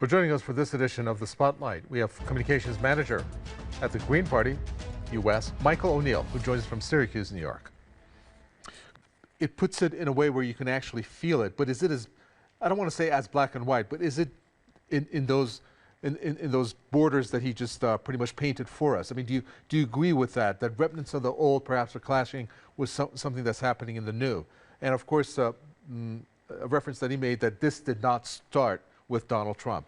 For joining us for this edition of The Spotlight, we have Communications Manager at the Green Party, U.S., Michael O'Neill, who joins us from Syracuse, New York. It puts it in a way where you can actually feel it, but is it as, I don't want to say as black and white, but is it in those borders that he just pretty much painted for us? I mean, do you agree with that remnants of the old perhaps are clashing with something that's happening in the new? And of course, a reference that he made that this did not start with Donald Trump.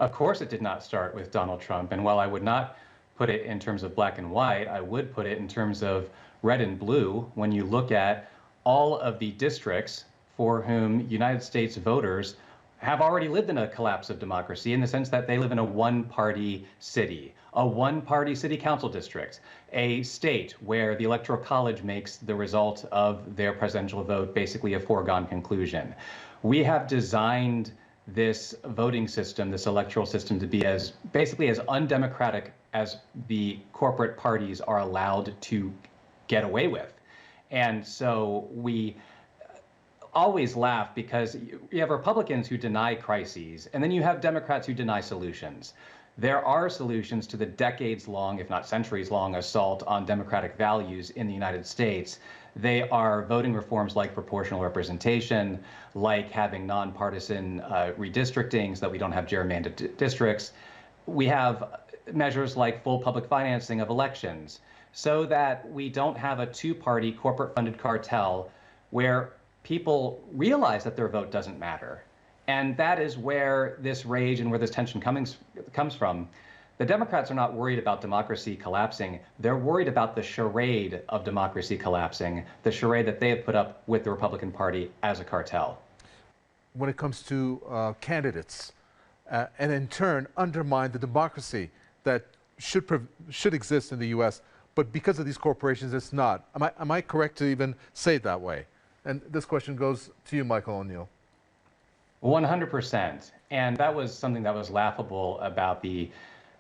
Of course it did not start with Donald Trump. And while I would not put it in terms of black and white, I would put it in terms of red and blue when you look at all of the districts for whom United States voters have already lived in a collapse of democracy, in the sense that they live in a one-party city, a one-party city council district, a state where the Electoral College makes the result of their presidential vote basically a foregone conclusion. We have designed this voting system, this electoral system, to be as basically as undemocratic as the corporate parties are allowed to get away with. And so we always laugh because you have Republicans who deny crises, and then you have Democrats who deny solutions. There are solutions to the decades-long, if not centuries-long, assault on democratic values in the United States. They are voting reforms like proportional representation, like having nonpartisan redistricting so that we don't have gerrymandered districts. We have measures like full public financing of elections so that we don't have a two-party corporate-funded cartel where people realize that their vote doesn't matter. And that is where this rage and where this tension comes from. The Democrats are not worried about democracy collapsing. They're worried about the charade of democracy collapsing, the charade that they have put up with the Republican Party as a cartel. When it comes to candidates, and in turn undermine the democracy that should exist in the U.S., but because of these corporations, it's not. Am I correct to even say it that way? And this question goes to you, Michael O'Neill. 100%. And that was something that was laughable about the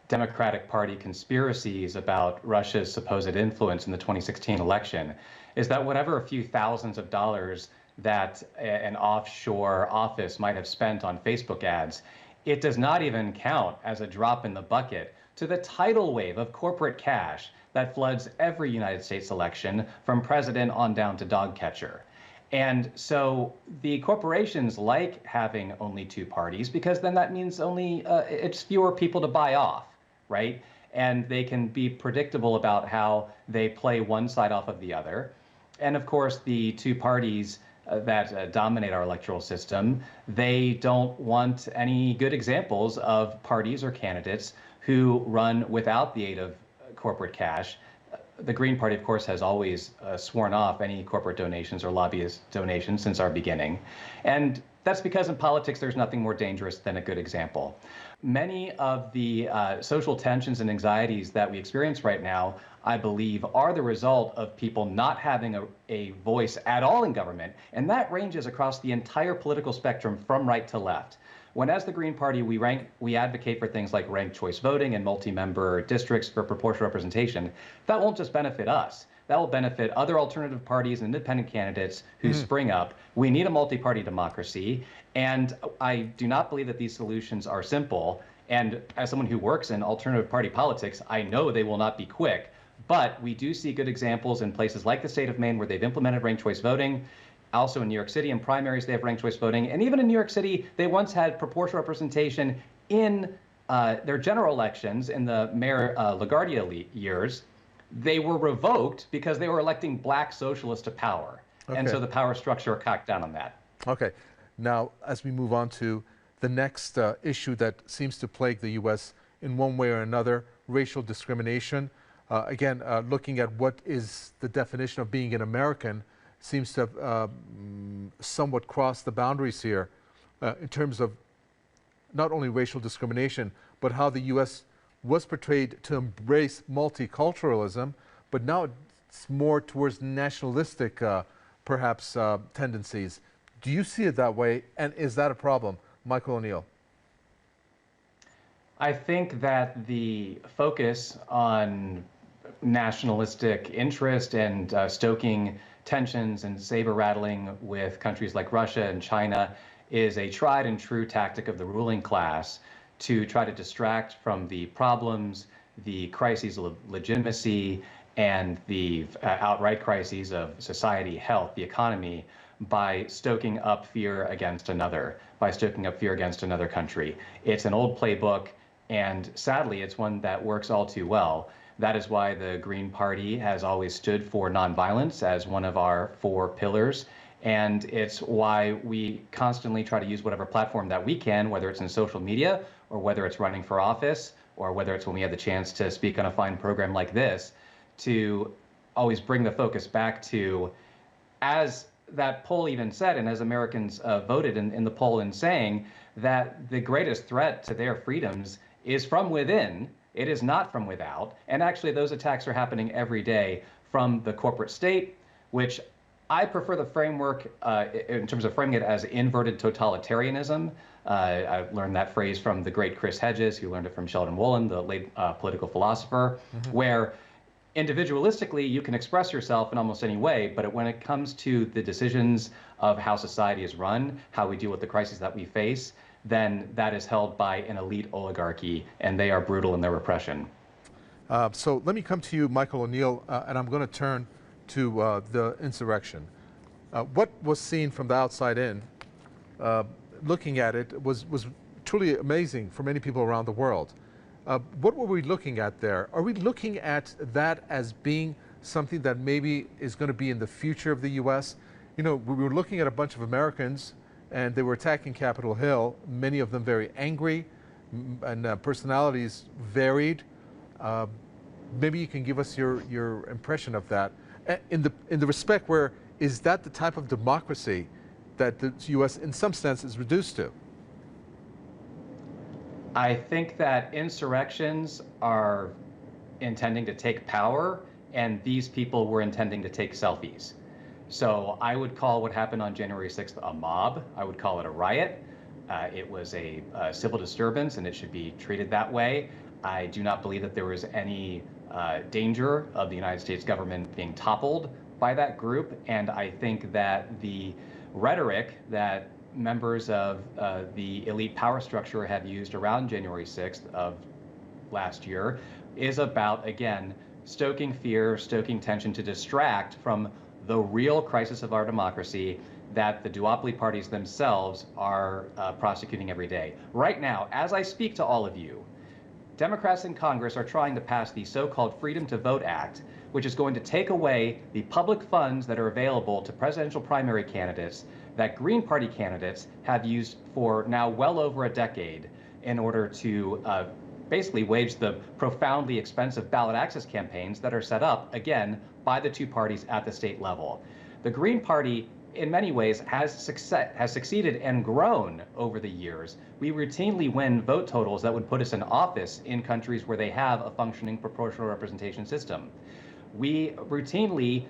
Democratic Party conspiracies about Russia's supposed influence in the 2016 election, is that whatever a few thousands of dollars that an offshore office might have spent on Facebook ads, it does not even count as a drop in the bucket to the tidal wave of corporate cash that floods every United States election from president on down to dog catcher. And so the corporations like having only two parties because then that means only it's fewer people to buy off, right? And they can be predictable about how they play one side off of the other. And of course, the two parties that dominate our electoral system, they don't want any good examples of parties or candidates who run without the aid of corporate cash. The Green Party, of course, has always sworn off any corporate donations or lobbyist donations since our beginning. And that's because in politics, there's nothing more dangerous than a good example. Many of the social tensions and anxieties that we experience right now, I believe, are the result of people not having a voice at all in government. And that ranges across the entire political spectrum from right to left. When, as the Green Party, we advocate for things like ranked choice voting and multi-member districts for proportional representation, that won't just benefit us. That will benefit other alternative parties and independent candidates who spring up. We need a multi-party democracy, and I do not believe that these solutions are simple. And as someone who works in alternative party politics, I know they will not be quick. But we do see good examples in places like the state of Maine where they've implemented ranked choice voting. Also in New York City, in primaries, they have ranked choice voting. And even in New York City, they once had proportional representation in their general elections in the Mayor LaGuardia years. They were revoked because they were electing black socialists to power. Okay. And so the power structure cracked down on that. Okay. Now, as we move on to the next issue that seems to plague the U.S. in one way or another, racial discrimination. Again, looking at what is the definition of being an American, seems to have somewhat crossed the boundaries here in terms of not only racial discrimination, but how the U.S. was portrayed to embrace multiculturalism, but now it's more towards nationalistic, perhaps, tendencies. Do you see it that way, and is that a problem? Michael O'Neill. I think that the focus on nationalistic interest and stoking tensions and saber rattling with countries like Russia and China is a tried and true tactic of the ruling class to try to distract from the problems, the crises of legitimacy, and the outright crises of society, health, the economy, by stoking up fear against another, by stoking up fear against another country. It's an old playbook, and sadly, it's one that works all too well. That is why the Green Party has always stood for nonviolence as one of our 4 pillars. And it's why we constantly try to use whatever platform that we can, whether it's in social media or whether it's running for office or whether it's when we have the chance to speak on a fine program like this, to always bring the focus back to, as that poll even said, and as Americans voted in the poll in saying, that the greatest threat to their freedoms is from within. It is not from without. And actually, those attacks are happening every day from the corporate state, which I prefer the framework in terms of framing it as inverted totalitarianism. I learned that phrase from the great Chris Hedges, who learned it from Sheldon Wolin, the late political philosopher, where individualistically you can express yourself in almost any way, but when it comes to the decisions of how society is run, how we deal with the crises that we face, then that is held by an elite oligarchy, and they are brutal in their repression. So let me come to you, Michael O'Neill, and I'm going to turn to the insurrection. What was seen from the outside in, looking at it, was truly amazing for many people around the world. What were we looking at there? Are we looking at that as being something that maybe is going to be in the future of the U.S.? You know, we were looking at a bunch of Americans, and they were attacking Capitol Hill, many of them very angry, and personalities varied. Maybe you can give us your impression of that. In the respect where, is that the type of democracy that the U.S. in some sense is reduced to? I think that insurrections are intending to take power, and these people were intending to take selfies. So I would call what happened on January 6th a mob. I would call it a riot. It was a civil disturbance, and it should be treated that way. I do not believe that there was any danger of the United States government being toppled by that group. And I think that the rhetoric that members of the elite power structure have used around January 6th of last year is about, again, stoking fear, stoking tension to distract from the real crisis of our democracy that the duopoly parties themselves are prosecuting every day. Right now, as I speak to all of you, Democrats in Congress are trying to pass the so-called Freedom to Vote Act, which is going to take away the public funds that are available to presidential primary candidates that Green Party candidates have used for now well over a decade in order to basically wage the profoundly expensive ballot access campaigns that are set up, again, by the 2 parties at the state level. The Green Party, in many ways, has succeeded and grown over the years. We routinely win vote totals that would put us in office in countries where they have a functioning proportional representation system. We routinely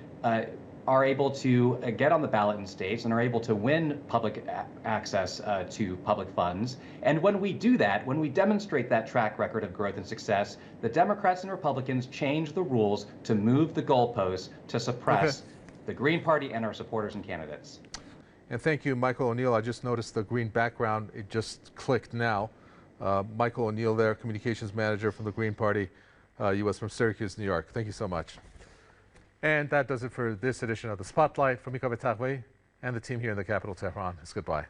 are able to get on the ballot in states and are able to win public access to public funds. And when we do that, when we demonstrate that track record of growth and success, the Democrats and Republicans change the rules to move the goalposts to suppress the Green Party and our supporters and candidates. And thank you, Michael O'Neill. I just noticed the green background. It just clicked now. Michael O'Neill there, communications manager from the Green Party, U.S. from Syracuse, New York. Thank you so much. And that does it for this edition of The Spotlight. From Mika Betarwe and the team here in the capital, Tehran. It's goodbye.